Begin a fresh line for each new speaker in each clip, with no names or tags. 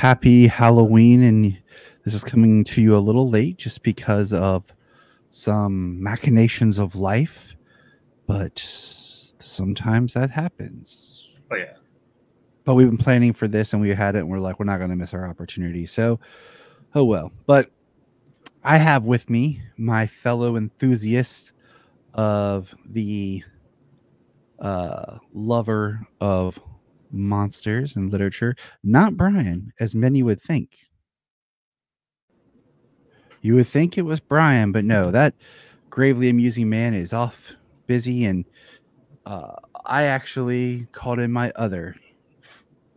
happy Halloween, and this is coming to you a little late just because of some machinations of life, but sometimes that happens.
Oh, yeah.
But we've been planning for this, and we had it, and we're like, we're not going to miss our opportunity. So, oh well. But I have with me my fellow enthusiast of the lover of monsters and literature, not Brian, as many would think. You would think it was Brian, but no, that gravely amusing man is off busy, and I actually called in my other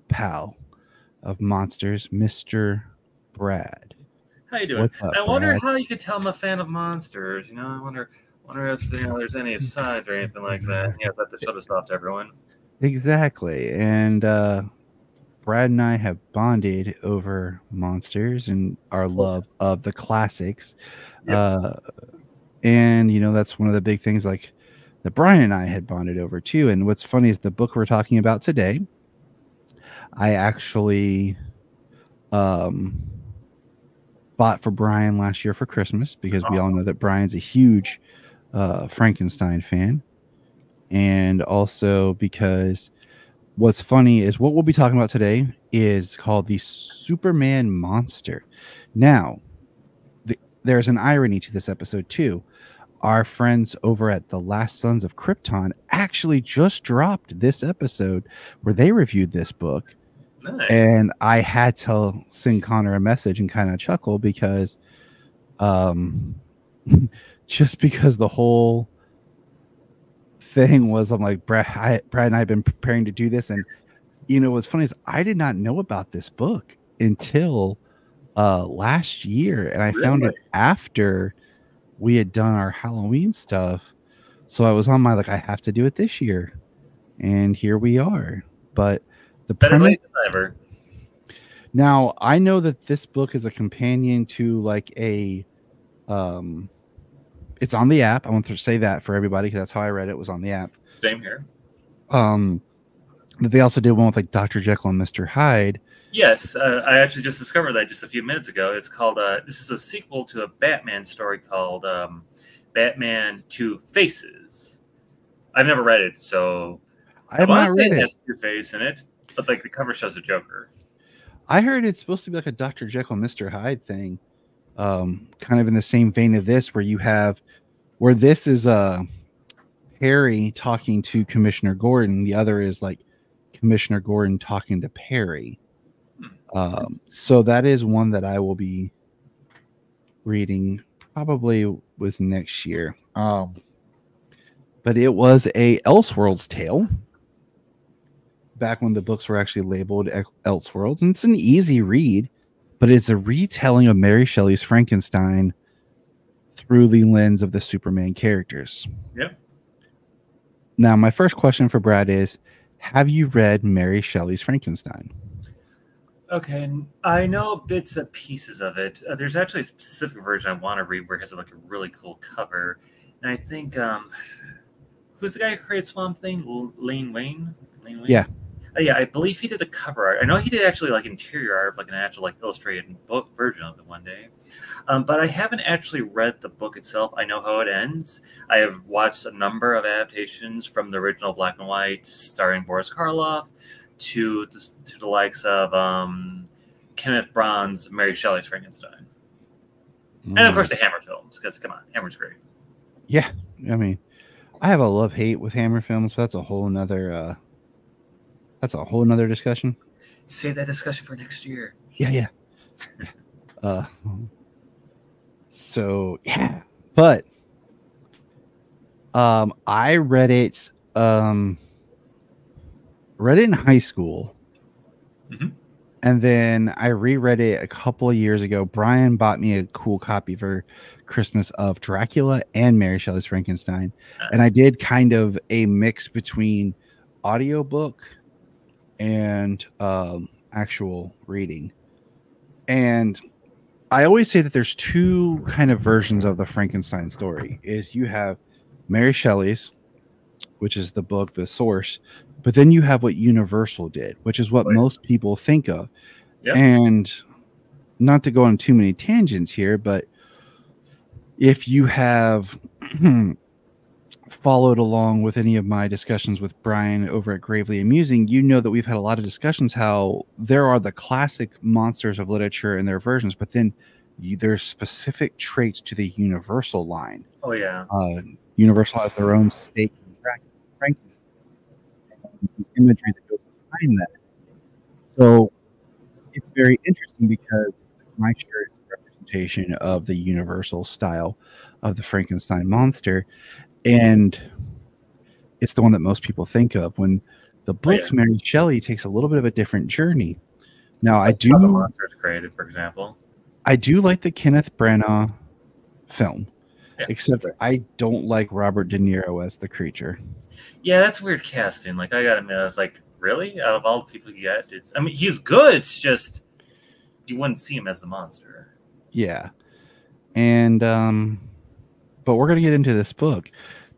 pal of monsters, Mr. Brad.
How you doing?
What's up,
I wonder
Brad?
how you could tell I'm a fan of monsters. I wonder if there's any asides or anything like that. Yeah, I have to show this off to everyone.
Exactly. And Brad and I have bonded over monsters and our love of the classics.
Yep.
And, that's one of the big things like that Brian and I had bonded over too. And what's funny is the book we're talking about today, I actually bought for Brian last year for Christmas because we all know that Brian's a huge Frankenstein fan. And also because what's funny is what we'll be talking about today is called the Superman monster. Now, there's an irony to this episode too. Our friends over at The Last Sons of Krypton actually just dropped this episode where they reviewed this book.
Nice.
And I had to send Connor a message and kind of chuckle because just because the whole thing was, I'm like, Brad and I have been preparing to do this, and what's funny is I did not know about this book until last year, and I found it after we had done our Halloween stuff. So I was on my I have to do it this year, and here we are. But the
better
premise
late than never.
Now, I know that this book is a companion to a it's on the app. I want to say that for everybody because that's how I read it. Was on the app.
Same here.
They also did one with Dr. Jekyll and Mr. Hyde.
Yes, I actually just discovered that just a few minutes ago. It's called this is a sequel to a Batman story called Batman Two Faces. I've never read it, so
I have not read it.
It has your face in it, but the cover shows a Joker.
I heard it's supposed to be a Dr. Jekyll and Mr. Hyde thing. Kind of in the same vein of this, where this is Harry talking to Commissioner Gordon. The other is Commissioner Gordon talking to Perry. So that is one that I will be reading probably was next year. But it was a Elseworlds tale back when the books were actually labeled Elseworlds, and it's an easy read. But it's a retelling of Mary Shelley's Frankenstein through the lens of the Superman characters.
Yep.
Now, my first question for Brad is, have you read Mary Shelley's Frankenstein?
Okay, I know bits and pieces of it. There's actually a specific version I want to read where it has a really cool cover. And I think, who's the guy who created Swamp Thing? Lane Wayne?
Yeah.
Yeah, I believe he did the cover art. I know he did actually interior art of an actual illustrated book version of it one day. But I haven't actually read the book itself. I know how it ends. I have watched a number of adaptations from the original black and white starring Boris Karloff to the likes of Kenneth Branagh's Mary Shelley's Frankenstein. And of course the Hammer films, because come on, Hammer's great.
Yeah, I mean, I have a love-hate with Hammer films, but that's a whole nother discussion.
Save that discussion for next year.
Yeah. So yeah, but I read it in high school, and then I reread it a couple of years ago. Brian bought me a cool copy for Christmas of Dracula and Mary Shelley's Frankenstein, and I did kind of a mix between audiobook and actual reading. And I always say that there's two kind of versions of the Frankenstein story. Is you have Mary Shelley's, which is the book, the source, but then you have what Universal did, which is what most people think of.
Yeah.
And not to go on too many tangents here, but if you have followed along with any of my discussions with Brian over at Gravely Amusing, you know that we've had a lot of discussions how there are the classic monsters of literature and their versions, but then there's specific traits to the Universal line.
Oh yeah.
Universal has their own stake in Dracula, Frankenstein, and the imagery that goes behind that. So it's very interesting because my shirt is a representation of the Universal style of the Frankenstein monster, and it's the one that most people think of. When the book Mary Shelley takes a little bit of a different journey. Now,
like how the monster is created, for example.
I do like the Kenneth Branagh film, except I don't like Robert De Niro as the creature.
Yeah, that's weird casting. Like, I gotta admit, I was like, really? Out of all the people you get, I mean, he's good. It's just you wouldn't see him as the monster.
Yeah, and but we're gonna get into this book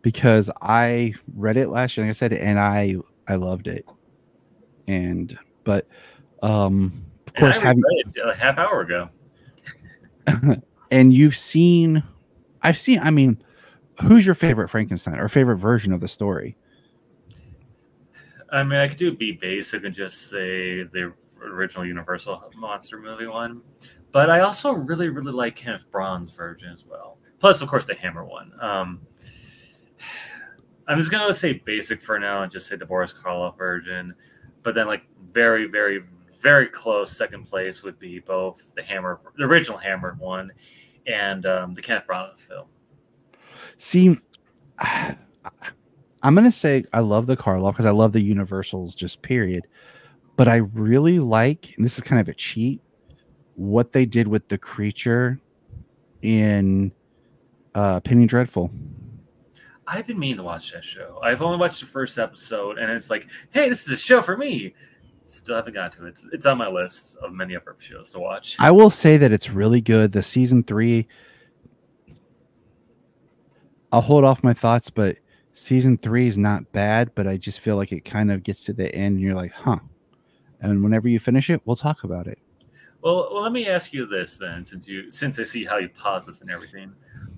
because I read it last year, like I said, and I loved it. But of course,
I read it a half hour ago.
And I mean, who's your favorite Frankenstein or favorite version of the story?
I mean, I could be basic and just say the original Universal monster movie one, but I also really like Kenneth Branagh's version as well. Plus, of course, the Hammer one. I'm just gonna say basic for now and just say the Boris Karloff version, but then like very close second place would be both the original Hammer one, and the Kenneth Branagh film.
See, I'm going to say I love the Karloff because I love the Universals just period. But I really like, and this is kind of a cheat, what they did with the creature in Penny Dreadful.
I've been meaning to watch that show. I've only watched the first episode, and it's like, hey, this is a show for me. Still haven't got to it. It's on my list of many other shows to watch.
I will say that it's really good. The season 3, I'll hold off my thoughts, but season 3 is not bad, but I just feel like it kind of gets to the end and you're like, huh. And whenever you finish it, we'll talk about it.
Well, let me ask you this then, since I see how you pause it and everything.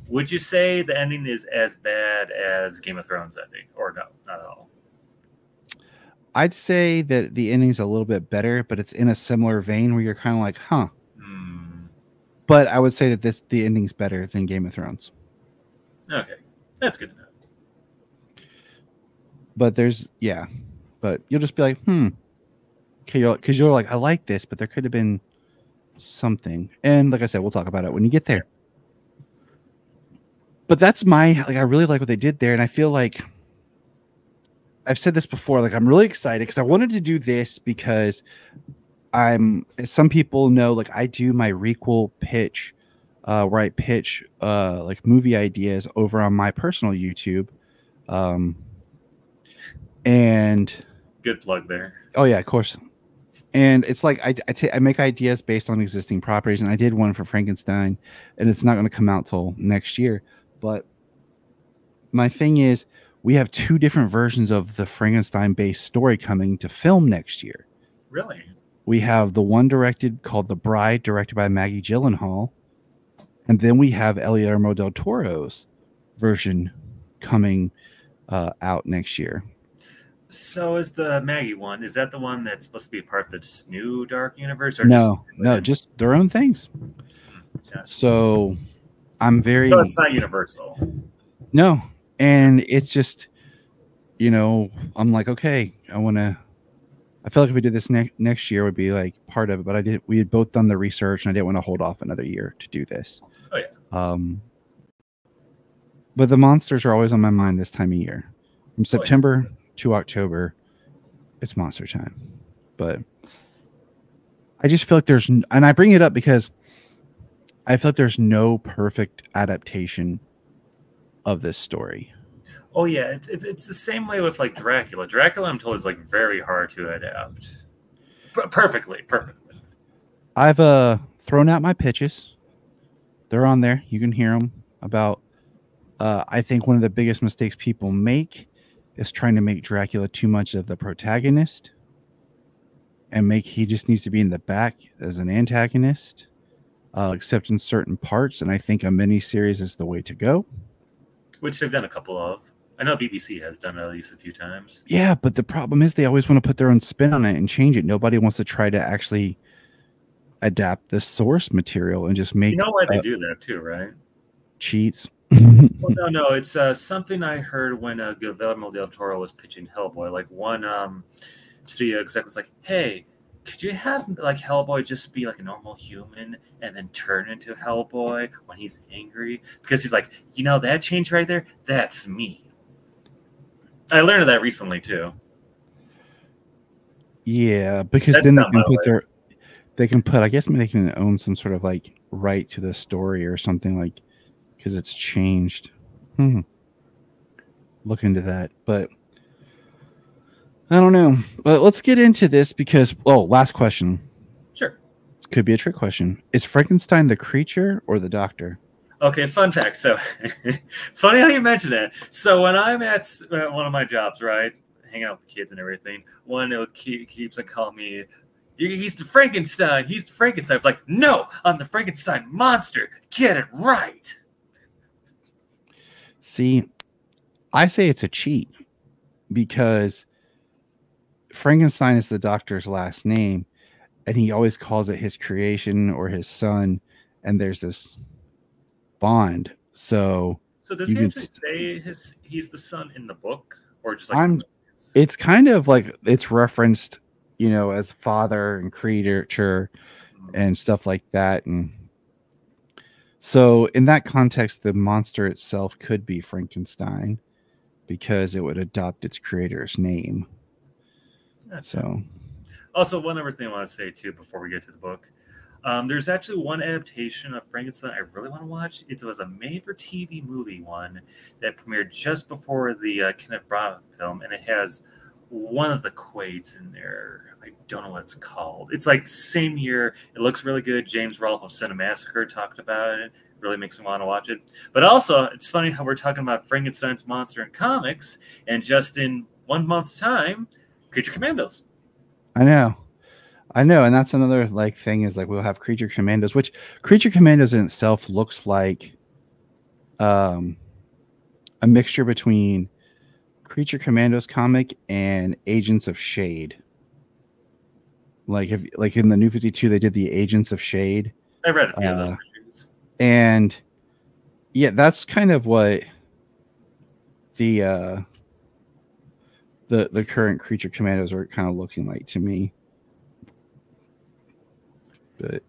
Would you say the ending is as bad as Game of Thrones ending, or no, not at all?
I'd say that the ending's a little bit better, but it's in a similar vein where you're kind of like, huh. But I would say that the ending's better than Game of Thrones.
Okay, that's good to know.
But but you'll just be like, okay, because you're like, I like this, but there could have been something. And like I said, we'll talk about it when you get there. But that's I really like what they did there, and I feel like I've said this before, like I'm really excited because I wanted to do this because as some people know, like I do my requel pitch, where I pitch like movie ideas over on my personal YouTube. And
good plug there.
Oh yeah, of course. And it's like I make ideas based on existing properties, and I did one for Frankenstein, and it's not going to come out till next year. But my thing is, we have 2 different versions of the Frankenstein-based story coming to film next year.
Really?
We have the one called The Bride, directed by Maggie Gyllenhaal, and then we have Guillermo del Toro's version coming out next year.
So is the Maggie one, is that the one that's supposed to be part of this new Dark Universe? Or
no, just their own things. Yeah. So I'm very...
So it's not Universal.
No. And it's just, I'm like, okay, I feel like if we did this next year, it would be like part of it. But we had both done the research, and I didn't want to hold off another year to do this.
Oh, yeah.
But the monsters are always on my mind this time of year. From September to October, it's monster time. But I just feel like and I bring it up because I feel like there's no perfect adaptation of this story.
Oh yeah, it's the same way with like Dracula. Dracula, I'm told, is like very hard to adapt. Perfectly.
I've thrown out my pitches. They're on there. You can hear them about. I think one of the biggest mistakes people make is trying to make Dracula too much of the protagonist, and he just needs to be in the back as an antagonist, except in certain parts. And I think a miniseries is the way to go.
Which they've done a couple of. I know BBC has done it at least a few times.
Yeah, but the problem is they always want to put their own spin on it and change it. Nobody wants to try to actually adapt the source material and just make.
You know why they do that too, right?
Cheats.
Well, no, it's something I heard when Guillermo del Toro was pitching Hellboy. Like one studio exec was like, "Hey, could you have like Hellboy just be like a normal human and then turn into Hellboy when he's angry?" Because he's like, you know, that change right there, that's me. I learned that recently too.
Yeah, because then they can put I guess maybe they can own some sort of like right to the story or something, like, because it's changed. Look into that, but I don't know. But let's get into this because, last question.
Sure.
This could be a trick question. Is Frankenstein the creature or the doctor?
Okay, fun fact. So, funny how you mentioned that. So, when I'm at one of my jobs, right, hanging out with the kids and everything, one keeps on calling me, "He's the Frankenstein. He's the Frankenstein." I'm like, "No, I'm the Frankenstein monster. Get it right."
See, I say it's a cheat because Frankenstein is the doctor's last name, and he always calls it his creation or his son, and there's this bond. So
does he actually say he's the son in the book, or just like
it's kind of like it's referenced, as father and creature and stuff like that. And so in that context, the monster itself could be Frankenstein because it would adopt its creator's name. Gotcha. So
also, one other thing I want to say too before we get to the book. There's actually one adaptation of Frankenstein I really want to watch. It was a made-for-TV movie one that premiered just before the Kenneth Branagh film, and it has one of the Quaids in there. I don't know what it's called. It's like same year. It looks really good. James Rolfe of Cinemassacre talked about it. Really makes me want to watch it. But also, it's funny how we're talking about Frankenstein's monster in comics, and just in 1 month's time, Creature Commandos.
I know, and that's another like thing is like we'll have Creature Commandos, which Creature Commandos in itself looks like a mixture between Creature Commandos comic and Agents of Shade. Like in the New 52, they did the Agents of Shade.
I read a few of those issues.
And yeah, that's kind of what the current Creature Commandos are kind of looking like to me. But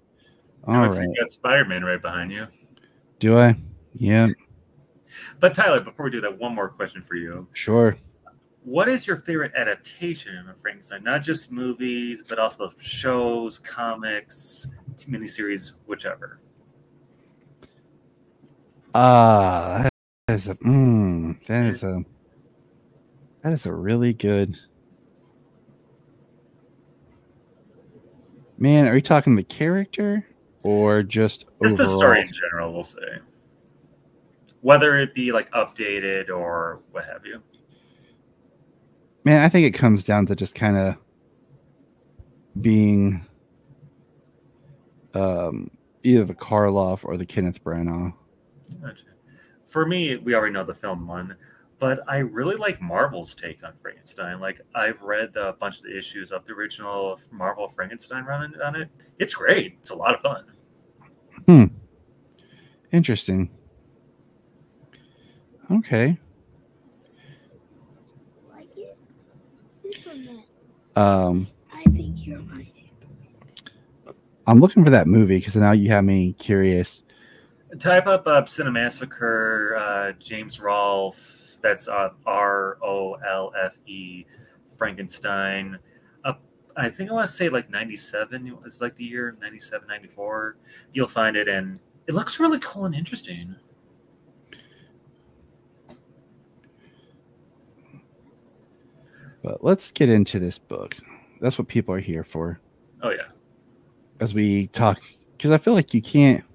all right,
you got Spider-Man right behind you.
Do I? Yeah.
But Tyler, before we do that, one more question for you.
Sure.
What is your favorite adaptation of Frankenstein? Not just movies, but also shows, comics, miniseries, whichever.
That is a really good. Man, are you talking the character or just overall?
The story in general, we'll say. Whether it be like updated or what have you.
Man, I think it comes down to just kind of being either the Karloff or the Kenneth Branagh.
Gotcha. For me, we already know the film one, but I really like Marvel's take on Frankenstein. Like, I've read a bunch of the issues of the original Marvel Frankenstein run on it. It's great. It's a lot of fun.
Interesting. Okay.
I think you're right.
I'm looking for that movie because now you have me curious.
Type up Cinemassacre, James Rolfe. That's Rolfe, Frankenstein. I think I want to say like 97. It was like the year 97, 94. You'll find it, and it looks really cool and interesting.
But let's get into this book. That's what people are here for.
Oh, yeah.
As we talk, because I feel like you can't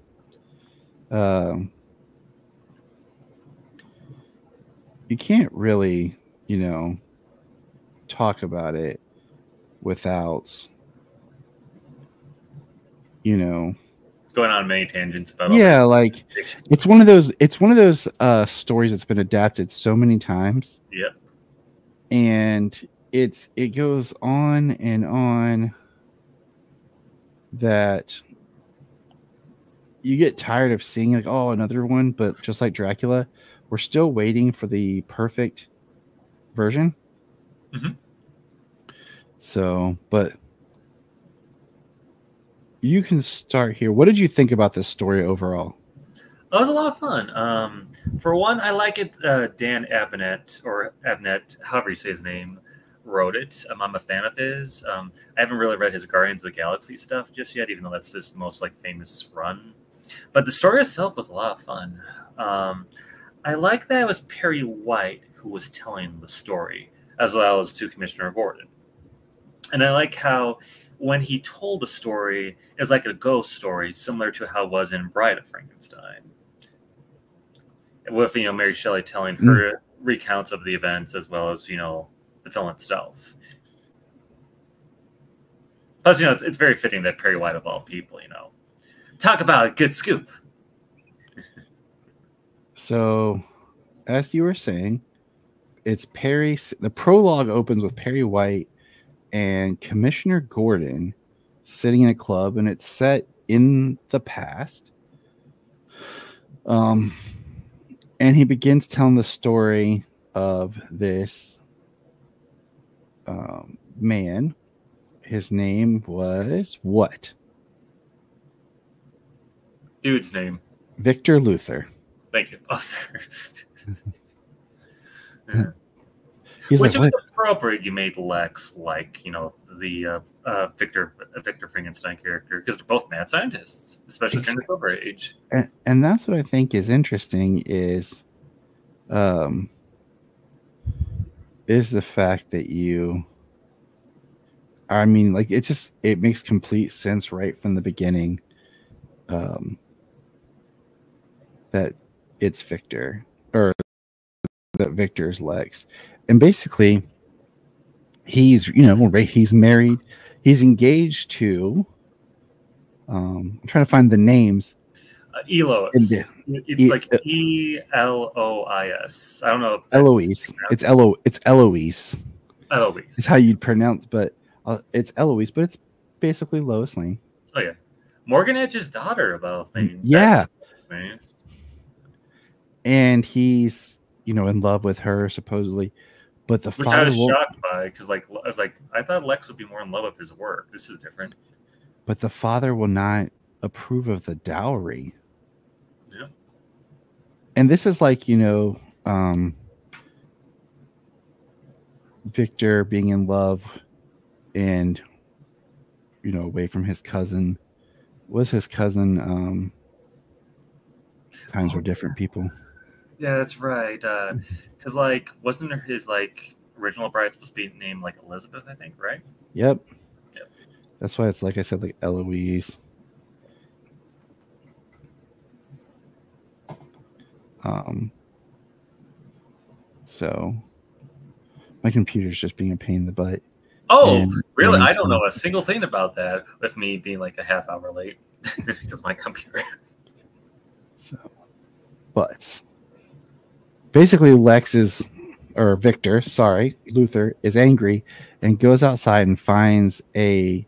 really, talk about it without you know,
going on many tangents about
yeah, like it's one of those stories that's been adapted so many times.
Yep.
And it goes on and on that you get tired of seeing like, oh, another one, but just like Dracula, we're still waiting for the perfect version.
Mm-hmm.
So, but you can start here. What did you think about this story overall?
It was a lot of fun. For one, I like it. Dan Abnett, or Abnett, however you say his name, wrote it. I'm a fan of his. I haven't really read his Guardians of the Galaxy stuff just yet, even though that's his most like famous run. But the story itself was a lot of fun. I like that it was Perry White who was telling the story, as well as to Commissioner Gordon. And I like how when he told the story, it was like a ghost story, similar to how it was in Bride of Frankenstein. With, Mary Shelley telling her recounts of the events as well as, the film itself. Plus, it's very fitting that Perry White, of all people, talk about a good scoop.
So, as you were saying, it's Perry. The prologue opens with Perry White and Commissioner Gordon sitting in a club, and it's set in the past. And he begins telling the story of this man. His name was what?
Dude's name.
Victor Luther.
Thank you. Oh, sorry.
He's
Which
like,
was appropriate. You made Lex like, the Victor Frankenstein character, because they're both mad scientists, especially during the Silver Age.
And that's what I think is interesting is the fact that it makes complete sense right from the beginning that it's Victor, or that Victor is Lex. And basically he's married, he's engaged to I'm trying to find the names.
Elois. It's like Elois. I don't know.
Eloise. It's Eloise.
Eloise.
It's how you'd pronounce, but it's Eloise, but it's basically Lois Lane.
Oh yeah, Morgan Edge's daughter, of all things.
Yeah.
Man.
And he's in love with her supposedly, but the father
I was shocked by, because I was like, I thought Lex would be more in love with his work. This is different.
But the father will not approve of the dowry.
Yeah.
And this is like, Victor being in love and, away from his cousin. Was his cousin times were different people?
Yeah, that's right. Because, wasn't his, original bride supposed to be named, Elizabeth, I think, right?
Yep. That's why it's like I said, like Eloise. So my computer's just being a pain in the butt.
Oh, really? I don't know a single thing about that, with me being like a half hour late because my computer.
So, but basically Victor, Luther is angry and goes outside and finds a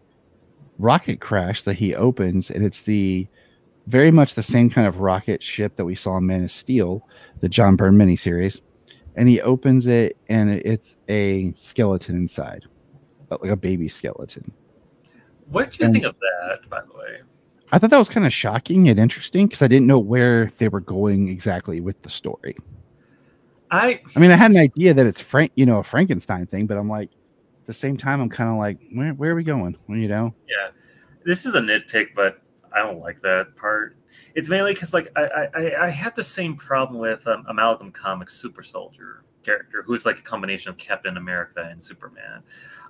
rocket crash that he opens, and it's very much the same kind of rocket ship that we saw in Man of Steel, the John Byrne miniseries. And he opens it, and it's a skeleton inside, like a baby skeleton.
What did you think of that, by the way?
I thought that was kind of shocking and interesting, because I didn't know where they were going exactly with the story. I mean, I had an idea that it's a Frankenstein thing, but I'm like, at the same time, I'm kind of like, where are we going?
Yeah, this is a nitpick, but I don't like that part. It's mainly because, I had the same problem with Amalgam Comics Super Soldier character, who's like a combination of Captain America and Superman.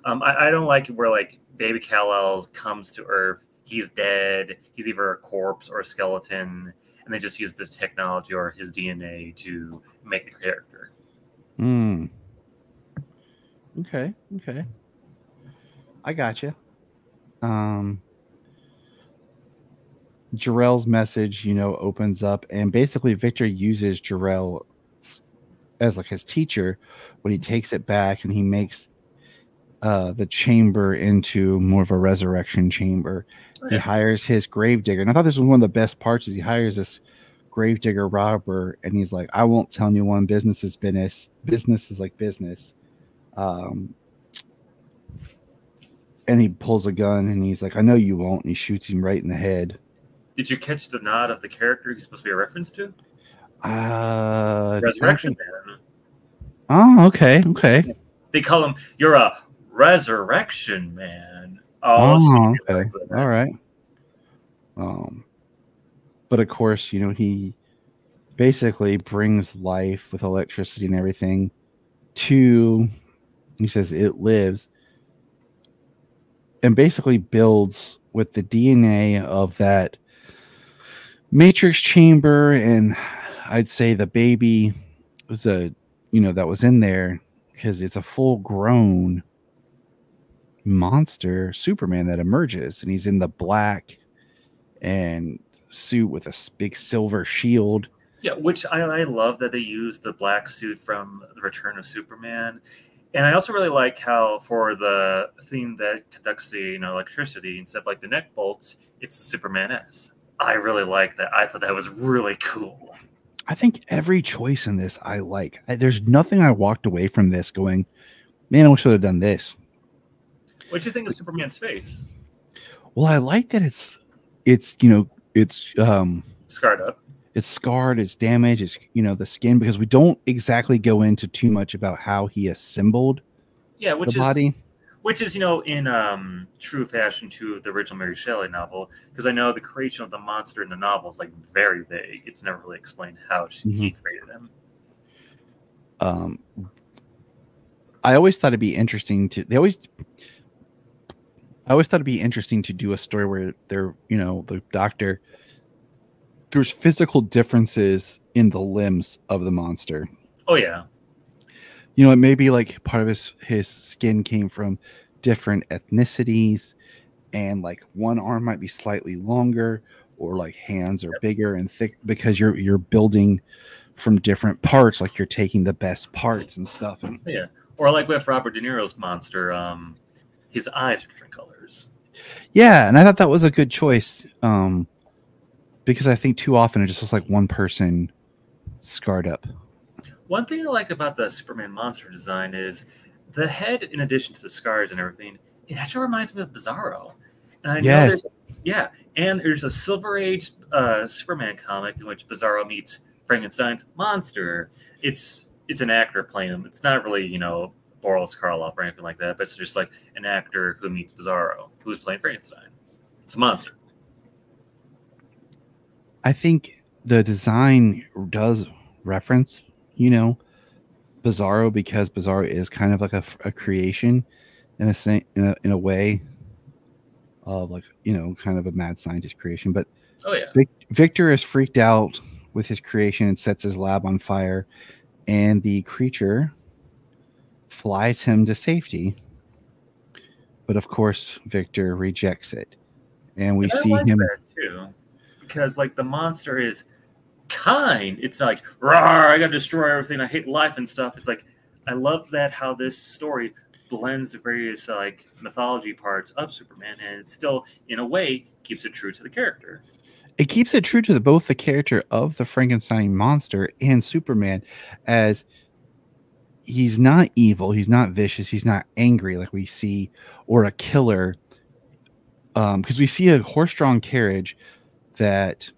I don't like it where Baby Kal-El comes to Earth, he's dead, he's either a corpse or a skeleton, and they just use the technology or his DNA to make the character.
Okay. I gotcha. Jarrell's message, opens up, and basically Victor uses Jarrell as like his teacher when he takes it back and he makes the chamber into more of a resurrection chamber. He hires his gravedigger, and I thought this was one of the best parts. Is he hires this gravedigger robber, and he's like, "I won't tell anyone. Business is business. Business is like business." And he pulls a gun, and he's like, "I know you won't." And he shoots him right in the head.
Did you catch the nod of the character he's supposed to be a reference to?
Resurrection Man. Oh, okay.
They call him, "You're a Resurrection Man."
Oh, okay. All right. But of course, he basically brings life with electricity and everything to, he says it lives, and basically builds with the DNA of that Matrix chamber, and I'd say the baby was that was in there, because it's a full grown monster Superman that emerges, and he's in the black and suit with a big silver shield.
Yeah, which I love that they used the black suit from The Return of Superman. And I also really like how for the thing that conducts the electricity, instead of like the neck bolts, it's the Superman S. I really like that. I thought that was really cool.
I think every choice in this I like. There's nothing I walked away from this going, man, I wish I would have done this.
What do you think of Superman's face?
Well, I like that it's
scarred up.
It's scarred, it's damaged, it's the skin, because we don't exactly go into too much about how he assembled the body.
Which is, in true fashion to the original Mary Shelley novel, because I know the creation of the monster in the novel is like very vague. It's never really explained how he created him.
I always thought it'd be interesting to do a story where the doctor, there's physical differences in the limbs of the monster.
Oh yeah.
It may be like part of his skin came from different ethnicities, and like one arm might be slightly longer, or like hands are bigger and thick, because you're building from different parts, like you're taking the best parts and stuff. And
yeah. Or like with Robert De Niro's monster, his eyes are different colors.
Yeah, and I thought that was a good choice, because I think too often it just looks like one person scarred up.
One thing I like about the Superman monster design is the head, in addition to the scars and everything, it actually reminds me of Bizarro. And I know and there's a Silver Age Superman comic in which Bizarro meets Frankenstein's monster. It's an actor playing him. It's not really, Boris Karloff or anything like that, but it's just like an actor who meets Bizarro, who's playing Frankenstein. It's a monster.
I think the design does reference, Bizarro, because Bizarro is kind of like a creation in a way of like, kind of a mad scientist creation. But Victor is freaked out with his creation and sets his lab on fire, and the creature flies him to safety. But of course, Victor rejects it, and we see him
too, because like the monster is kind. It's like, rawr, I gotta destroy everything, I hate life and stuff. It's like, I love that how this story blends the various like mythology parts of Superman, and it still in a way keeps it true to the character.
It keeps it true to both the character of the Frankenstein monster and Superman, as he's not evil, he's not vicious, he's not angry like we see, or a killer, because we see a horse-drawn carriage that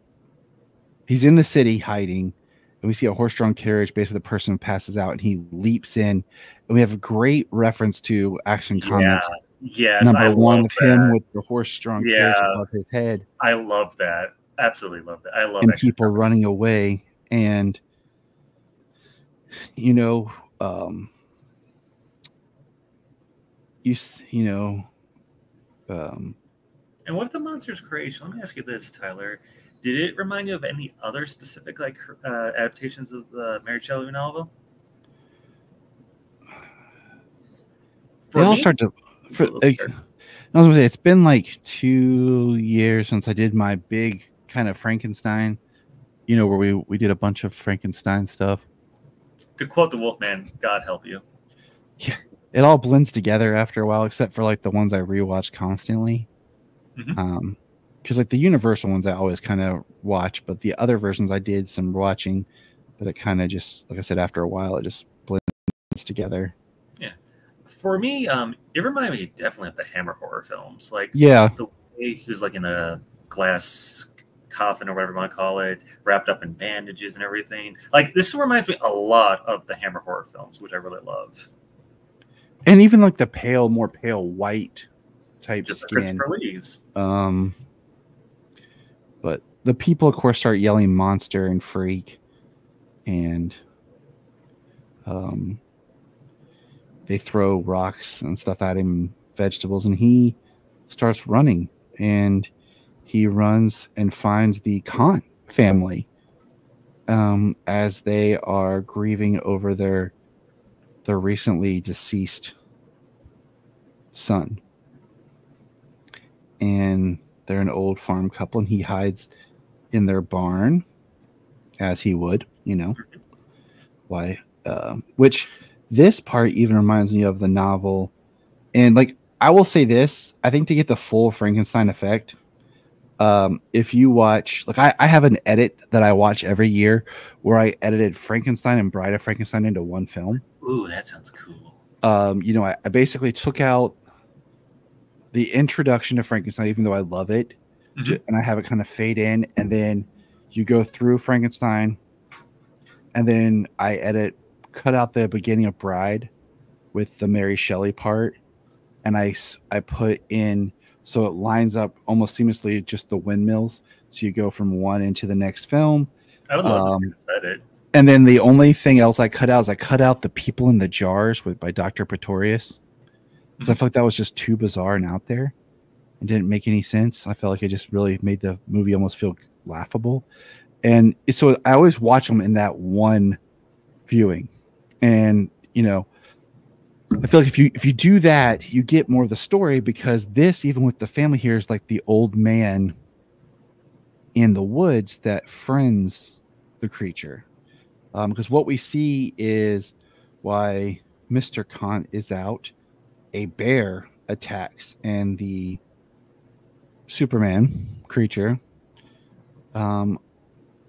he's in the city hiding, and we see a horse-drawn carriage. Basically, the person passes out, and he leaps in. And we have a great reference to Action Comics.
Yes,
number one of him with the horse-drawn carriage above his head.
I love that. Absolutely love that. I love
and people running away, and
and with the monster's creation, let me ask you this, Tyler. Did it remind you of any other specific adaptations of the Mary Shelley novel?
They all start to. I was gonna say, it's been like 2 years since I did my big kind of Frankenstein, you know, where we did a bunch of Frankenstein stuff.
To quote the Wolfman, God help you.
Yeah, it all blends together after a while, except for like the ones I rewatch constantly. Because like the Universal ones I always kind of watch, but the other versions I did some watching, but it kind of just, like I said, after a while it just blends together.
Yeah, for me, it reminded me definitely of the Hammer horror films. Like,
yeah,
the way he was like in a glass coffin or whatever you want to call it, wrapped up in bandages and everything. Like, this reminds me a lot of the Hammer horror films, which I really love.
And even like the more pale white type
Just
skin.
But
the people, of course, start yelling monster and freak, and they throw rocks and stuff at him, vegetables, and he starts running, and he runs and finds the Kant family as they are grieving over their recently deceased son. And they're an old farm couple, and he hides in their barn, as he would, you know. Why? Which this part even reminds me of the novel. And like, I will say this, I think to get the full Frankenstein effect, if you watch, like I have an edit that I watch every year where I edited Frankenstein and Bride of Frankenstein into one film.
Ooh, that sounds cool.
You know, I basically took out the introduction to Frankenstein, even though I love it, and I have it kind of fade in, and then you go through Frankenstein, and then I cut out the beginning of Bride with the Mary Shelley part, and I put in, so it lines up almost seamlessly, just the windmills, so you go from one into the next film.
I would love to see this edit.
And then the only thing else I cut out is I cut out the people in the jars by Dr. Pretorius. So I felt like that was just too bizarre and out there. It didn't make any sense. I felt like it just really made the movie almost feel laughable. And so I always watch them in that one viewing. And, you know, I feel like if you do that, you get more of the story, because this, even with the family here, is like the old man in the woods that friends the creature. Because what we see is why Mr. Kant is out, a bear attacks, and the Superman creature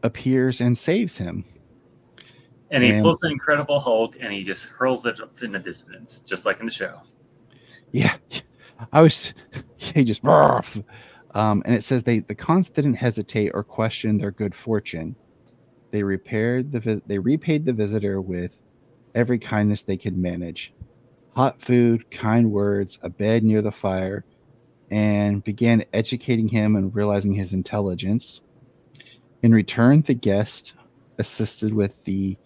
appears and saves him.
And he pulls an Incredible Hulk and he just hurls it up in the distance, just like in the show.
Yeah, he just and it says the Kants didn't hesitate or question their good fortune. They repaid the visitor with every kindness they could manage. Hot food, kind words, a bed near the fire, and began educating him and realizing his intelligence. In return, the guest assisted with the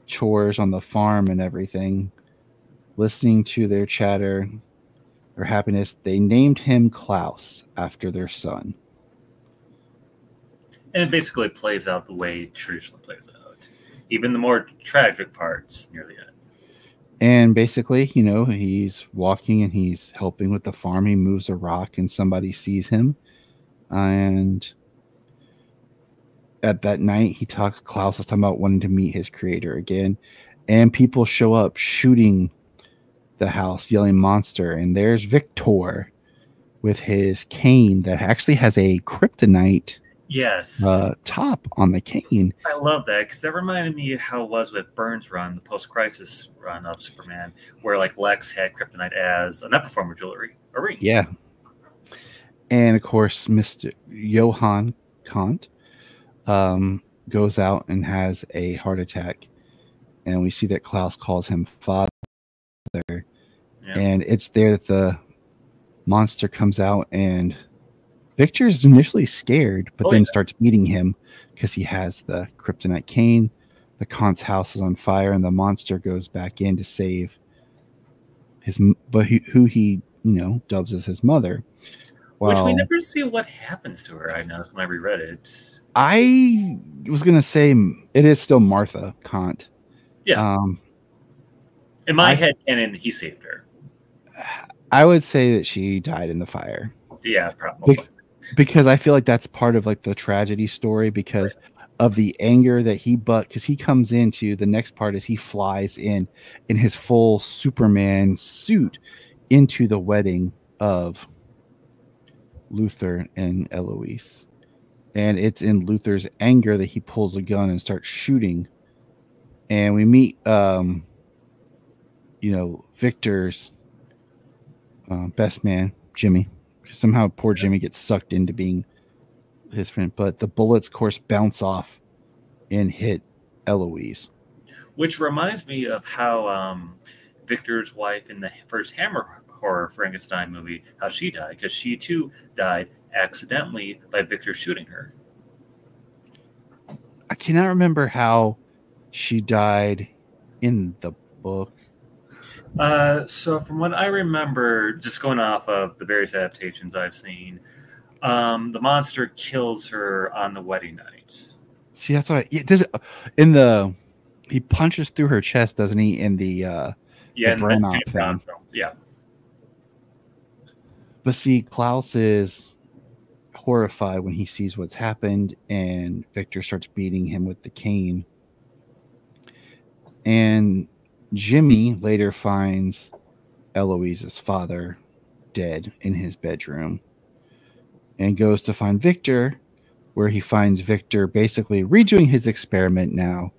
chores on the farm and everything. Listening to their chatter, their happiness, they named him Klaus after their son.
And it basically plays out the way it traditionally plays out. Even the more tragic parts near the end.
And basically, you know, he's walking and he's helping with the farm. He moves a rock and somebody sees him. And at that night, Klaus is talking about wanting to meet his creator again. And people show up shooting the house, yelling monster. And there's Victor with his cane that actually has a kryptonite top on the cane.
I love that, because that reminded me how it was with Byrne's run, the post-crisis run of Superman, where like Lex had kryptonite as a performer jewelry, a ring.
Yeah. And of course, Mr. Johann Kant goes out and has a heart attack, and we see that Klaus calls him father. Yeah. And it's there that the monster comes out, and Victor is initially scared, but then starts beating him because he has the kryptonite cane. The Kant's house is on fire, and the monster goes back in to save who he dubs as his mother.
Which we never see what happens to her. I noticed when I reread it.
I was gonna say it is still Martha Kant.
Yeah. In my head canon, he saved her.
I would say that she died in the fire.
Yeah, probably.
because I feel like that's part of like the tragedy story because of the anger that because he comes into the next part is he flies in his full Superman suit into the wedding of Luther and Eloise. And it's in Luther's anger that he pulls a gun and starts shooting. And we meet Victor's best man, Jimmy. Somehow poor Jimmy gets sucked into being his friend, but the bullets, of course, bounce off and hit Eloise.
Which reminds me of how Victor's wife in the first Hammer horror Frankenstein movie, how she died, because she too died accidentally by Victor shooting her.
I cannot remember how she died in the book.
So from what I remember, just going off of the various adaptations I've seen, the monster kills her on the wedding night.
See, that's what he punches through her chest, doesn't he? In the burnout thing.
Yeah.
But see, Klaus is horrified when he sees what's happened, and Victor starts beating him with the cane. And Jimmy later finds Eloise's father dead in his bedroom and goes to find Victor, where he finds Victor basically redoing his experiment now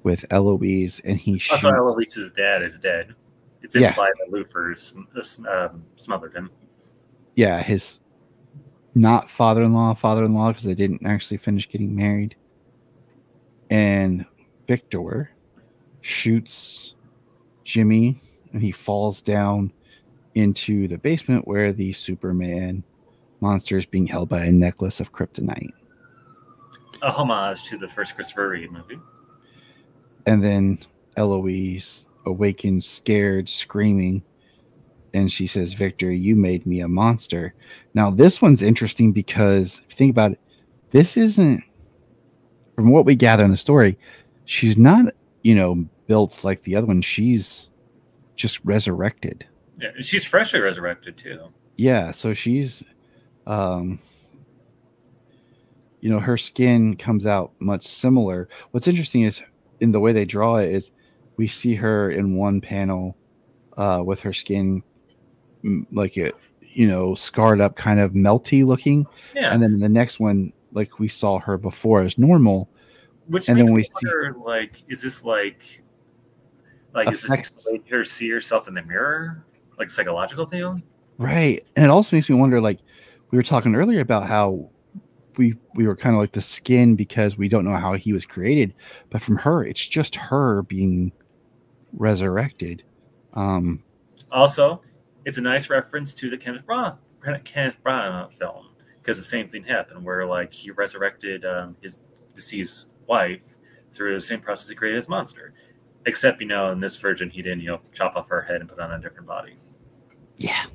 with Eloise, and he shoots.
Also, Eloise's dad is dead. It's implied that Luther smothered him.
Yeah, his not father-in-law, because they didn't actually finish getting married. And Victor shoots Jimmy, and he falls down into the basement where the Superman monster is being held by a necklace of kryptonite.
A homage to the first Christopher Reeve movie.
And then Eloise awakens scared, screaming, and she says, "Victor, you made me a monster." Now, this one's interesting because if you think about it, this isn't, from what we gather in the story, she's not, built like the other one. She's just resurrected.
Yeah, she's freshly resurrected too.
Yeah, so she's, her skin comes out much similar. What's interesting is in the way they draw it is we see her in one panel with her skin like it, scarred up, kind of melty looking.
Yeah.
And then the next one, like we saw her before as normal.
Which
and
makes
then
me wonder, is this like is this like her see herself in the mirror? Like psychological thing?
Right. And it also makes me wonder, like we were talking earlier about how we were kind of like the skin because we don't know how he was created, but from her, it's just her being resurrected.
Also, it's a nice reference to the Kenneth Branagh film, because the same thing happened where like he resurrected his deceased wife through the same process he created his monster, except in this version he didn't chop off her head and put on a different body.
Yeah.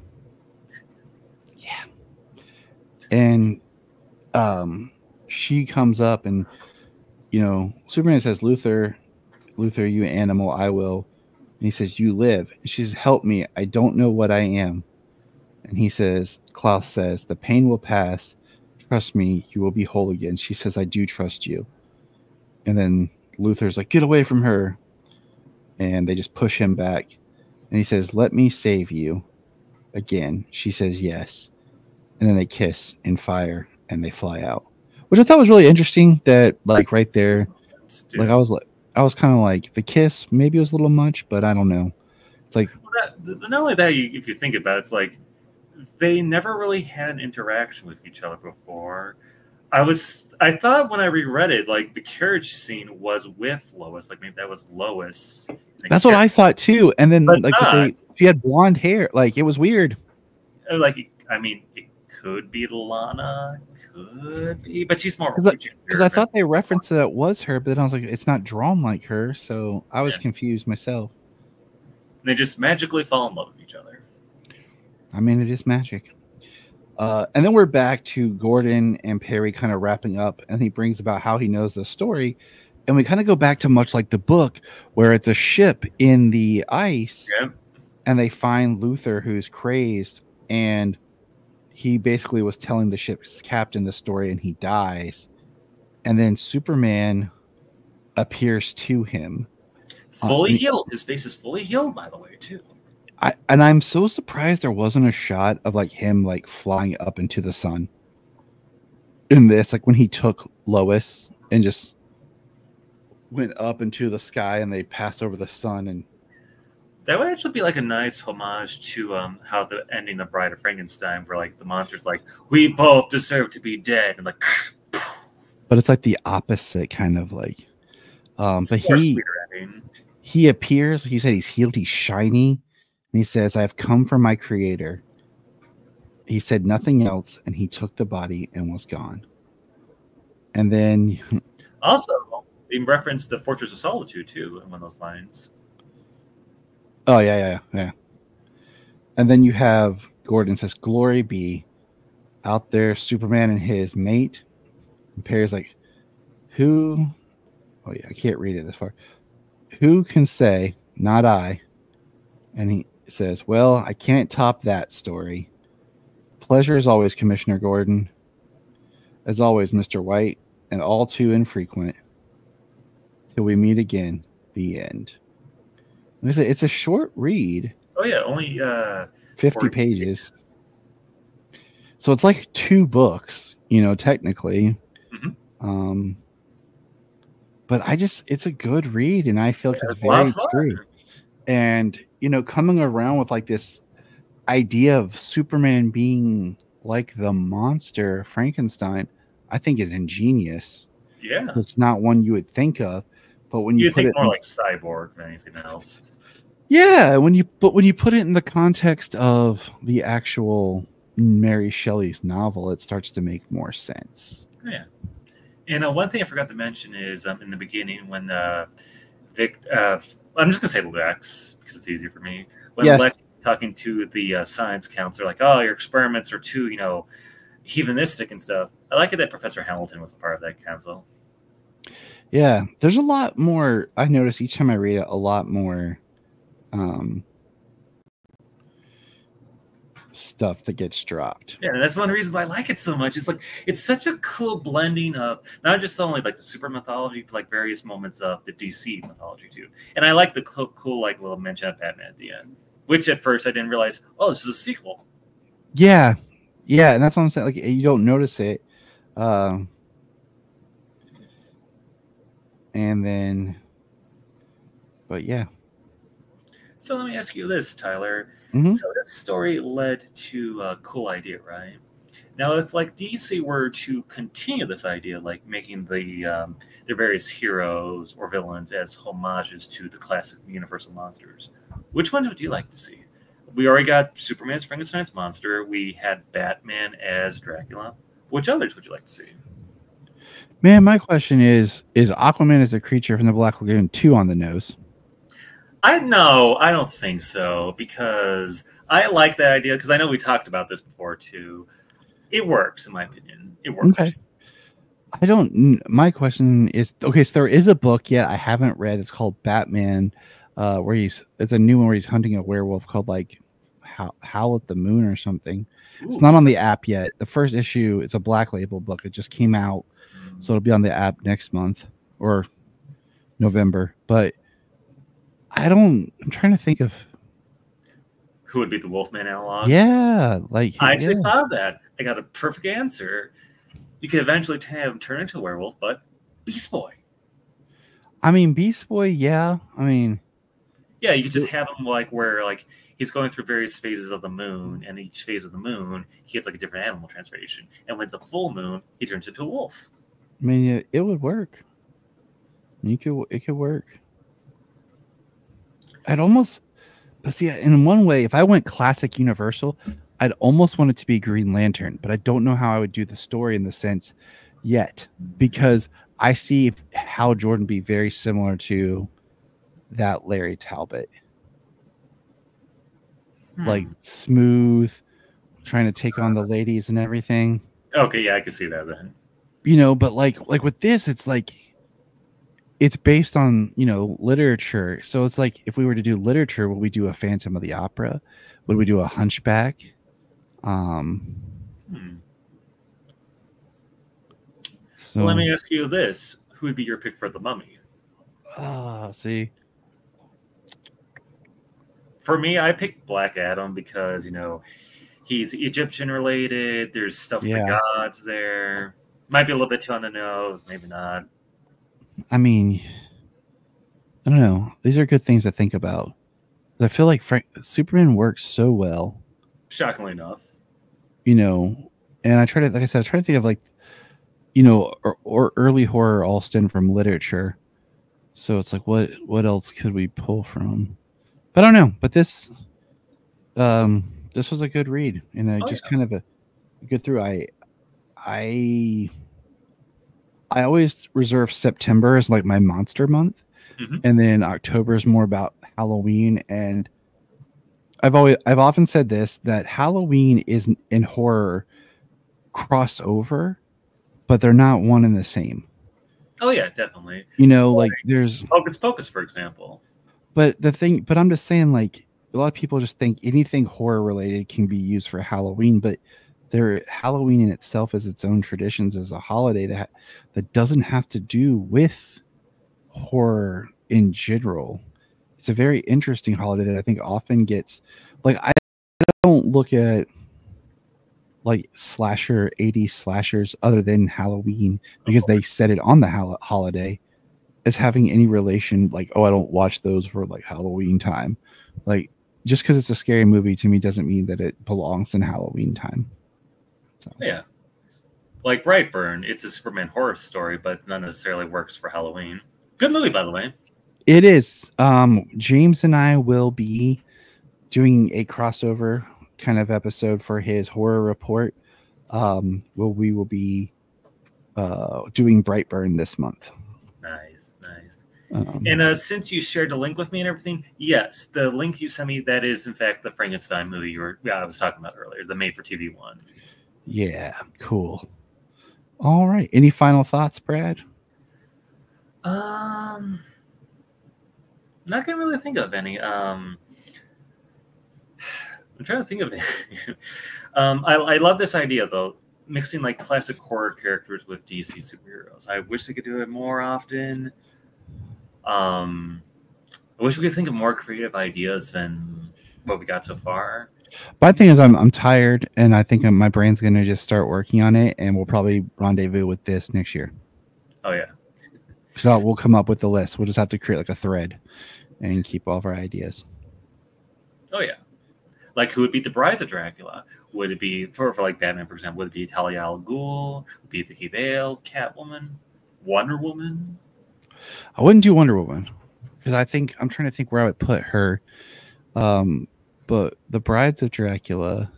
And she comes up and Superman says, Luther, you animal, I will. And he says, you live. And she says, help me, I don't know what I am. And he says, Klaus says, the pain will pass, trust me, you will be whole again. She says, I do trust you. And then Luther's like, get away from her. And they just push him back. And he says, let me save you again. She says, yes. And then they kiss and fire and they fly out, which I thought was really interesting. That like right there, like I was kind of like, the kiss maybe was a little much, but I don't know. It's like,
not only that, if you think about it, it's like they never really had an interaction with each other before. I thought when I reread it, like the carriage scene was with Lois, like maybe that was Lois.
That's what I thought too. And then she had blonde hair, like it was weird.
Like, I mean, it could be Lana, could be, but she's more
because I thought they referenced that it was her, but then I was like, it's not drawn like her, so I was confused myself.
They just magically fall in love with each other.
I mean, it is magic. And then we're back to Gordon and Perry kind of wrapping up, and he brings about how he knows the story, and we kind of go back to much like the book, where it's a ship in the ice, and they find Luther, who's crazed, and he basically was telling the ship's captain the story, and he dies, and then Superman appears to him,
fully healed. His face is fully healed, by the way, too.
I'm so surprised there wasn't a shot of like him like flying up into the sun in this, like when he took Lois and just went up into the sky and they passed over the sun. And
that would actually be like a nice homage to how the ending of Bride of Frankenstein, where like the monster's like, we both deserve to be dead, and like,
but it's like the opposite kind of like, but he appears, he said he's healed, he's shiny, and he says, I have come from my creator. He said nothing else, and he took the body and was gone. And then
also in reference to Fortress of Solitude too, in one of those lines.
Oh yeah. And then you have Gordon says, "Glory be." Out there, Superman and his mate. And Perry's like, "Who?" Oh yeah, I can't read it this far. Who can say, "Not I"? And he says, "Well, I can't top that story. Pleasure as always, Commissioner Gordon. As always, Mr. White, and all too infrequent. Till we meet again. The end." Like I said, it's a short read.
Oh yeah, only
50 pages. So it's like 2 books, technically.
Mm-hmm.
But it's a good read, and I feel like it's very true. And coming around with like this idea of Superman being like the monster Frankenstein, I think is ingenious.
Yeah,
it's not one you would think of, but when you put
think
it
more like Cyborg than anything else.
Yeah, when you put it in the context of the actual Mary Shelley's novel, it starts to make more sense.
Yeah, and one thing I forgot to mention is in the beginning when Vic, I'm just gonna say Lex because it's easier for me. When Lex is talking to the science counselor, like, "Oh, your experiments are too, heathenistic and stuff." I like it that Professor Hamilton was a part of that council.
Yeah, there's a lot more. I notice each time I read it, a lot more stuff that gets dropped.
Yeah, and that's one reason why I like it so much. It's like it's such a cool blending of not just only like the super mythology, but like various moments of the DC mythology too. And I like the cool like little mention of Batman at the end, which at first I didn't realize. Oh, this is a sequel.
Yeah, and that's what I'm saying. Like you don't notice it, and then, but yeah.
So let me ask you this, Tyler.
Mm-hmm.
So this story led to a cool idea, right? Now, if like DC were to continue this idea, like making the their various heroes or villains as homages to the classic Universal monsters, which ones would you like to see? We already got Superman as Frankenstein's monster. We had Batman as Dracula. Which others would you like to see?
Man, my question is Aquaman as a creature from the Black Lagoon too on the nose?
I don't think so, because I like that idea, because I know we talked about this before too. It works, in my opinion. It works.
Okay. My question is, okay, so there is a book yet I haven't read. It's called Batman, where it's a new one where he's hunting a werewolf called like Howl at the Moon or something. Ooh, it's not on the app yet. The first issue, it's a Black Label book. It just came out, so it'll be on the app next month or November. But I'm trying to think of
who would be the Wolfman analog.
Yeah, like
I actually thought of that. I got a perfect answer. You could eventually have him turn into a werewolf, but Beast Boy.
I mean, Beast Boy, yeah. I mean,
yeah, you could just have him like where like he's going through various phases of the moon, and each phase of the moon he gets like a different animal transformation, and when it's a full moon, he turns into a wolf.
I mean, it would work. It could work. I'd almost, but see, in one way, if I went classic Universal, I'd almost want it to be Green Lantern, but I don't know how I would do the story in the sense yet, because I see Hal Jordan be very similar to that Larry Talbot. Like smooth, trying to take on the ladies and everything.
Okay, yeah, I can see that then.
But like with this, it's like, it's based on, literature. So it's like, if we were to do literature, would we do a Phantom of the Opera? Would we do a Hunchback? So
let me ask you this: who would be your pick for the Mummy?
See.
For me, I picked Black Adam because he's Egyptian related. There's stuff with the gods there. Might be a little bit too on the nose, maybe not.
I mean, I don't know. These are good things to think about. I feel like Superman works so well.
Shockingly enough.
And I try to, like I said, I try to think of like, or early horror all stemmed from literature. So it's like, what else could we pull from? But I don't know. But this was a good read, and I kind of a good through. I always reserve September as like my monster month, and then October is more about Halloween. And I've often said this, that Halloween is in horror crossover, but they're not one and the same.
Oh yeah, definitely.
Like there's
Hocus Pocus, for example.
But I'm just saying, like, a lot of people just think anything horror related can be used for Halloween, but Halloween in itself is its own traditions as a holiday that doesn't have to do with horror in general. It's a very interesting holiday that I think often gets, like, I don't look at like 80s slashers other than Halloween because they set it on the holiday as having any relation, like, oh, I don't watch those for like Halloween time. Like, just because it's a scary movie to me doesn't mean that it belongs in Halloween time. So.
Yeah. Like Brightburn, it's a Superman horror story, but not necessarily works for Halloween. Good movie, by the way.
It is. James and I will be doing a crossover kind of episode for his horror report. We will be doing Brightburn this month.
Nice. And since you shared the link with me and everything, yes, the link you sent me, that is in fact the Frankenstein movie I was talking about earlier, the made-for-TV one.
Yeah, cool. All right. Any final thoughts, Brad?
Not gonna really think of any. I'm trying to think of it. I love this idea though, mixing like classic horror characters with DC superheroes. I wish they could do it more often. I wish we could think of more creative ideas than what we got so far.
My thing is, I'm tired, and I think my brain's going to just start working on it, and we'll probably rendezvous with this next year.
Oh, yeah.
So we'll come up with the list. We'll just have to create like a thread and keep all of our ideas.
Oh, yeah. Like, who would be the brides of Dracula? Would it be, for like Batman, for example, would it be Talia al Ghul? Would it be Vicky Vale, Catwoman, Wonder Woman?
I wouldn't do Wonder Woman because I'm trying to think where I would put her. But the Brides of Dracula,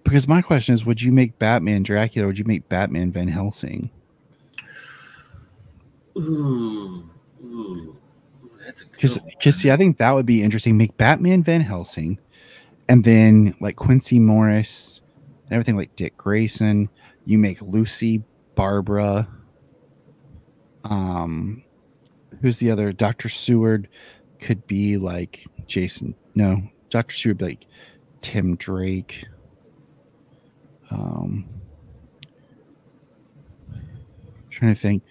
because my question is, would you make Batman Dracula or would you make Batman Van Helsing?
Ooh, that's a good one.
Because see, I think that would be interesting. Make Batman Van Helsing, and then like Quincy Morris and everything, like Dick Grayson. You make Lucy Barbara. Who's the other? Dr. Seward could be like Jason. No, Dr. Seward would be like Tim Drake. Trying to think.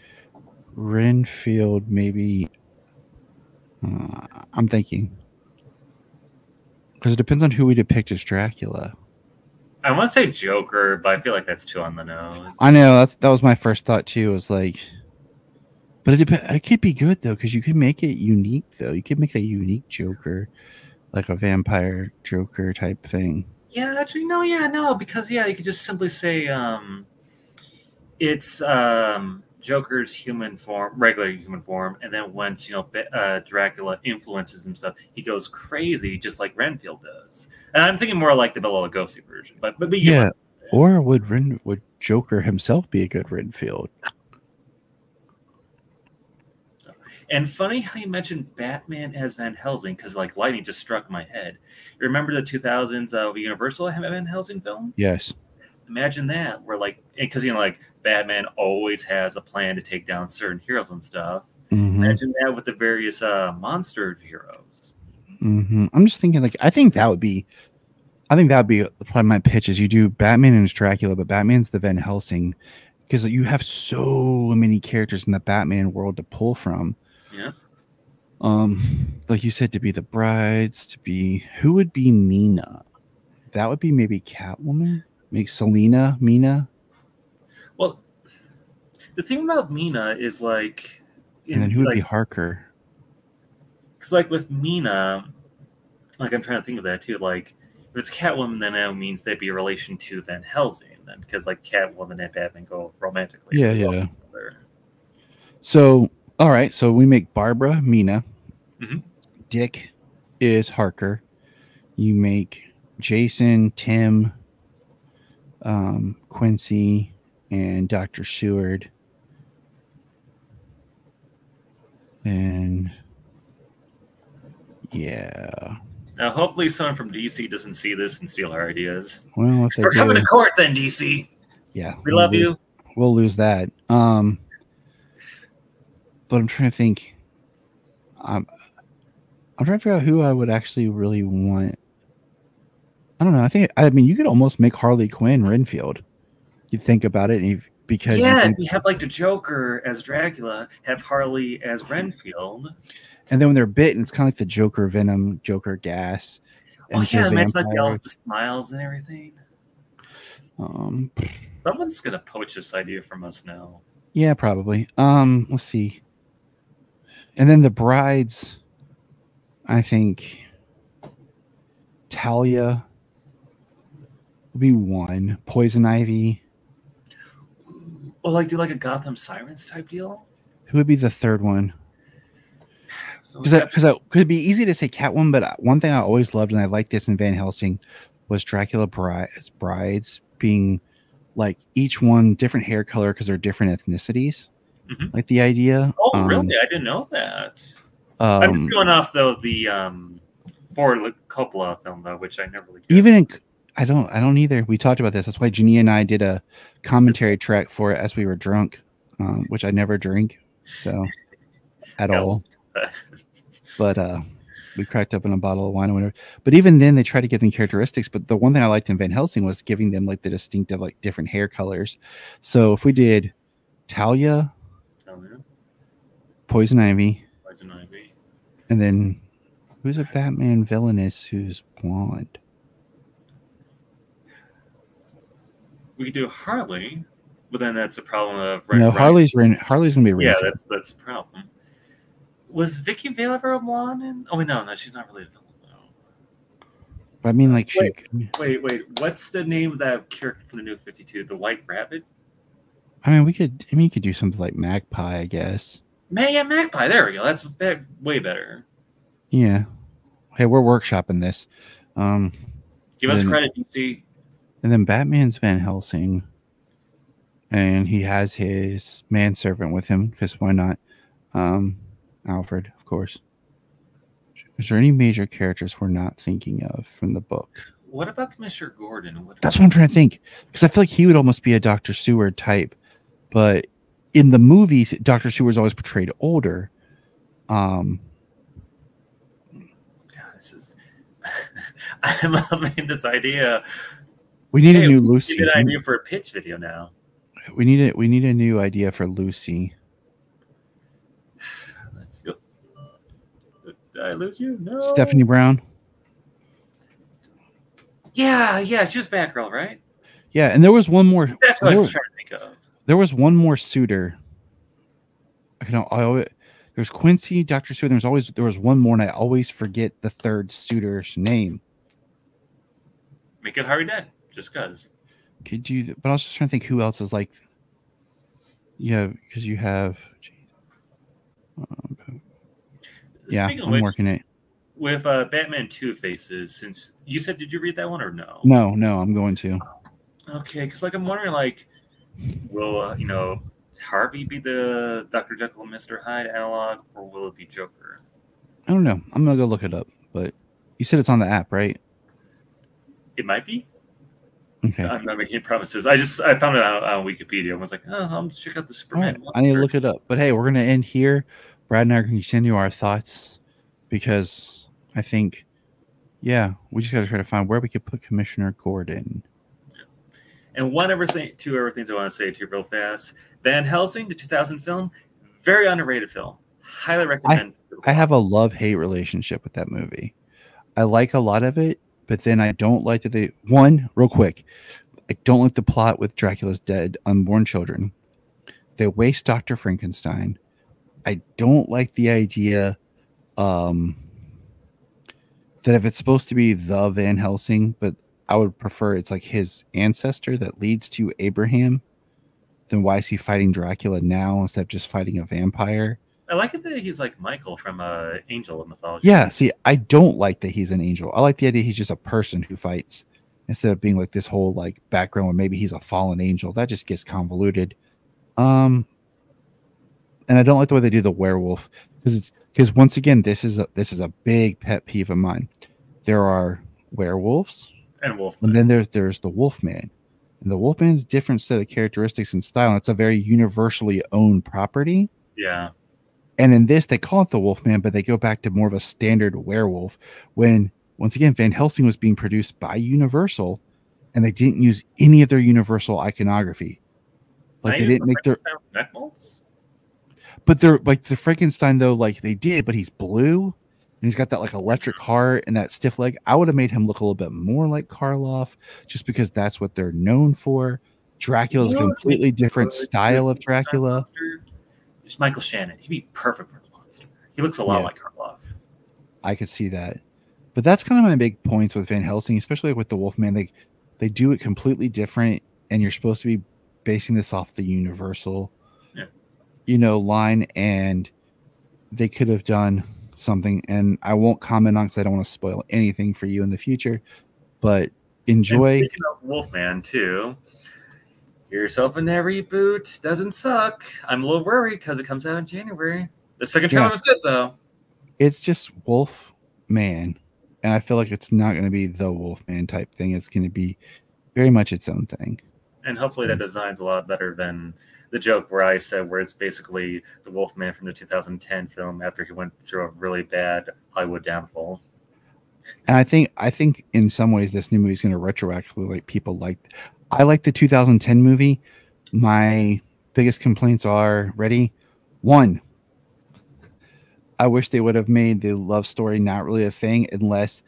Renfield, maybe. I'm thinking. Because it depends on who we depict as Dracula.
I want to say Joker, but I feel like that's too on the nose.
I know that was my first thought too. Was like, but it could be good though, because you could make it unique though. You could make a unique Joker, like a vampire Joker type thing.
Yeah, actually, no, because you could just simply say it's Joker's human form, regular human form, and then once Dracula influences himself, he goes crazy, just like Renfield does. And I'm thinking more like the Bela Lugosi version, but
yeah. Or would Joker himself be a good Renfield?
And funny how you mentioned Batman as Van Helsing, because like lightning just struck my head. You remember the 2000s Universal Van Helsing film?
Yes.
Imagine that, where like, because like Batman always has a plan to take down certain heroes and stuff. Mm-hmm. Imagine that with the various monster heroes.
Mm-hmm. I'm just thinking, like, I think I think that'd be probably my pitch is you do Batman and Dracula, but Batman's the Van Helsing because you have so many characters in the Batman world to pull from.
Yeah.
Like you said, to be the brides, to be who would be Mina? That would be maybe Catwoman, make Selena Mina.
Well, the thing about Mina is like,
And then who would be Harker?
Because like with Mina, like I'm trying to think of that too. Like if it's Catwoman, then that means they'd be a relation to Van Helsing, then because like Catwoman and Batman go romantically.
Yeah, yeah. So all right, so we make Barbara Mina.
Mm-hmm.
Dick is Harker. You make Jason, Tim, Quincy, and Dr. Seward. And yeah.
Now, hopefully, someone from DC doesn't see this and steal our ideas.
Well, if
we're coming to court, then DC.
Yeah,
we love you.
We'll lose that. But I'm trying to think. I'm trying to figure out who I would actually really want. I don't know. I mean, you could almost make Harley Quinn Renfield. You think about it, because
you have like the Joker as Dracula, have Harley as Renfield,
and then when they're bitten, it's kind of like the Joker venom, Joker gas.
Oh yeah, imagine like all the smiles and everything. Someone's gonna poach this idea from us now.
Yeah, probably. Let's see. And then the brides, I think Talia would be one. Poison Ivy.
Well, like do like a Gotham Sirens type deal.
Who would be the third one? Because it could be easy to say Catwoman, but one thing I always loved, and I liked this in Van Helsing, was Dracula brides being like each one different hair color because they're different ethnicities.
Mm-hmm.
Like the idea.
Oh, really? I didn't know that. I'm just going off though the Ford Coppola film though, which I never really did.
Even I don't either. We talked about this. That's why Ginny and I did a commentary track for it as we were drunk, which I never drink, so at all. But we cracked open a bottle of wine or whatever. But even then, they tried to give them characteristics. But the one thing I liked in Van Helsing was giving them like the distinctive, like different hair colors. So if we did Talia, Poison Ivy, and then who's a Batman villainess who's blonde?
We could do Harley, but then that's the problem of
Harley's gonna be
yeah, that's the problem. Was Vicky Vale ever a blonde? No, she's not really a villain though.
I mean, like
wait. What's the name of that character from the New 52? The White Rabbit.
I mean, you could do something like Magpie, I guess.
Magpie. There we go. That's way better.
Yeah. Hey, we're workshopping this.
Give us credit, DC.
And then Batman's Van Helsing, and he has his manservant with him because why not? Alfred, of course. Is there any major characters we're not thinking of from the book?
What about Commissioner Gordon?
That's what I'm trying to think, because I feel like he would almost be a Dr. Seward type, but in the movies, Dr. Seward's always portrayed older.
God, this is. I'm loving this idea.
We need a new Lucy.
We need an idea for a pitch video now.
We need a new idea for Lucy.
Let's go. Did I lose you? No.
Stephanie Brown.
Yeah, she was Batgirl, right?
Yeah, and there was one more.
That's what I was trying to think of.
There was one more suitor. There's Quincy, Dr. Seward. There was one more, and I always forget the third suitor's name.
Make it Harvey Dent, just because.
Could you? But I was just trying to think who else is like. Yeah, because you have. Yeah, I'm working it.
With Batman Two Faces, since you said, did you read that one or no?
No, I'm going to.
Okay, because I'm wondering, will Harvey be the Dr. Jekyll and Mr. Hyde analog, or will it be Joker?
I don't know. I'm gonna go look it up. But you said it's on the app, right?
It might be.
Okay.
I'm not making any promises. I found it out on Wikipedia and was like, I'll check out the Superman.
Right. I need to look it up. But hey, we're gonna end here. Brad and I are going to continue our thoughts because I think Yeah, we just got to try to find where we could put Commissioner Gordon.
And two other things I want to say to you real fast. Van Helsing, the 2000 film, very underrated film. Highly recommend.
I have a love-hate relationship with that movie. I like a lot of it, but then I don't like that real quick, I don't like the plot with Dracula's dead unborn children. They waste Dr. Frankenstein. I don't like the idea that if it's supposed to be the Van Helsing, but I would prefer it's like his ancestor that leads to Abraham, then why is he fighting Dracula now instead of just fighting a vampire?
I like it that he's like Michael from Angel of Mythology.
Yeah, see, I don't like that he's an angel. I like the idea he's just a person who fights instead of being like this whole like background where maybe he's a fallen angel. That just gets convoluted. And I don't like the way they do the werewolf because once again, this is a big pet peeve of mine. There are werewolves
and Wolfman,
and then there's the Wolfman, and the Wolfman's different set of characteristics and style. And it's a very universally owned property.
Yeah.
And in this, they call it the Wolfman, but they go back to more of a standard werewolf. When once again, Van Helsing was being produced by Universal, and they didn't use any of their Universal iconography. Like they didn't make their
neck molds.
But they're like the Frankenstein though, like they did, but he's blue and he's got that like electric heart and that stiff leg. I would have made him look a little bit more like Karloff just because that's what they're known for. Dracula's a completely different style of Dracula.
It's Michael Shannon. He'd be perfect for the monster. He looks a lot like Karloff.
I could see that. But that's kind of my big points with Van Helsing, especially with the Wolfman. They do it completely different, and you're supposed to be basing this off the Universal line, and they could have done something, and I won't comment on because I don't want to spoil anything for you in the future, but enjoy.
And speaking of Wolfman too, yourself in that reboot doesn't suck. I'm a little worried because it comes out in January. The second trailer was good though.
It's just Wolfman, and I feel like it's not going to be the Wolfman type thing. It's going to be very much its own thing,
and hopefully that design's a lot better than the joke where I said where it's basically the Wolfman from the 2010 film after he went through a really bad Hollywood downfall.
And I think in some ways this new movie is going to retroactively like people like. I like the 2010 movie. My biggest complaints are ready. 1, I wish they would have made the love story not really a thing unless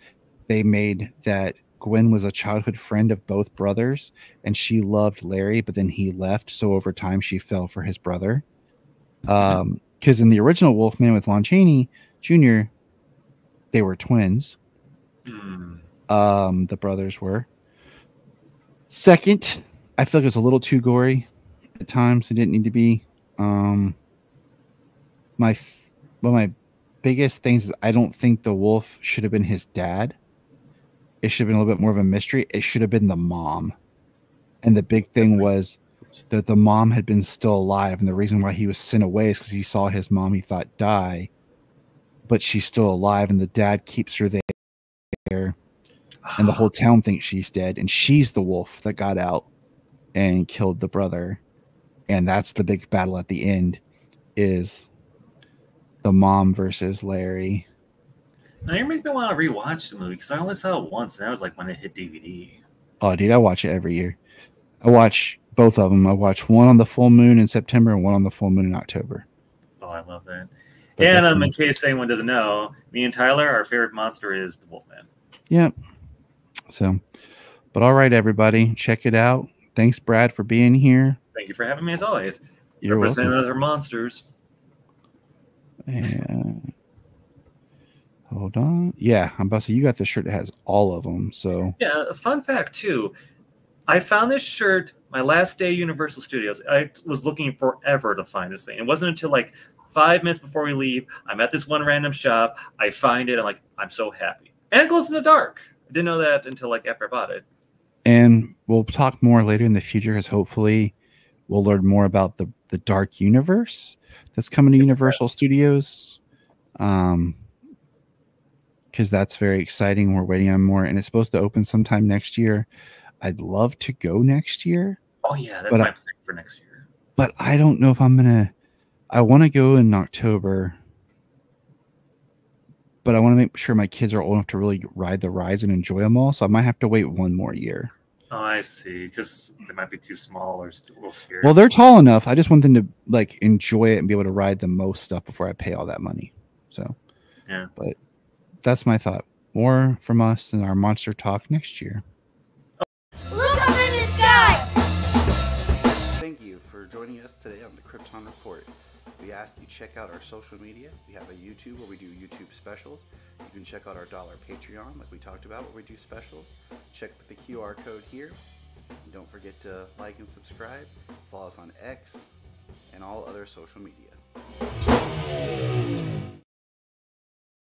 they made that Gwen was a childhood friend of both brothers and she loved Larry, but then he left. So over time she fell for his brother. Because in the original Wolfman with Lon Chaney Jr., they were twins. The brothers were. Second, I feel like it was a little too gory at times. It didn't need to be. One of my biggest things is I don't think the wolf should have been his dad. It should have been a little bit more of a mystery. It should have been the mom. And the big thing was that the mom had been still alive. And the reason why he was sent away is because he saw his mom, he thought, die. But she's still alive. And the dad keeps her there. And the whole town thinks she's dead. And she's the wolf that got out and killed the brother. And that's the big battle at the end is the mom versus Larry.
Now you're making me want to rewatch the movie because I only saw it once, and that was like when it hit DVD.
Oh, dude, I watch it every year. I watch both of them. I watch one on the full moon in September and one on the full moon in October.
Oh, I love that.
But
and in case anyone doesn't know, me and Tyler, our favorite monster is the Wolfman.
Yep. So, but all right, everybody, check it out. Thanks, Brad, for being here.
Thank you for having me as always.
You're welcome.
Representing other monsters.
And hold on. Yeah, I'm about to say you got the shirt that has all of them. So
yeah, a fun fact too. I found this shirt my last day at Universal Studios. I was looking forever to find this thing. It wasn't until like 5 minutes before we leave. I'm at this one random shop. I find it. I'm like, I'm so happy. And it glows in the dark. I didn't know that until like after I bought it. And we'll talk more later in the future because hopefully we'll learn more about the dark universe that's coming to Universal Studios. Because that's very exciting. We're waiting on more, and it's supposed to open sometime next year. I'd love to go next year. Oh yeah, that's my plan for next year.
But I don't know if I'm gonna. I want to go in October, but I want to make sure my kids are old enough to really ride the rides and enjoy them all. So I might have to wait one more year.
Oh, I see. Because they might be too small or a little scary.
Well, they're tall enough. I just want them to like enjoy it and be able to ride the most stuff before I pay all that money. So,
yeah.
But that's my thought. More from us in our monster talk next year.
Look up in the sky!
Thank you for joining us today on the Krypton Report. We ask you check out our social media. We have a YouTube where we do YouTube specials. You can check out our dollar Patreon, like we talked about, where we do specials. Check the QR code here. And don't forget to like and subscribe. Follow us on X and all other social media.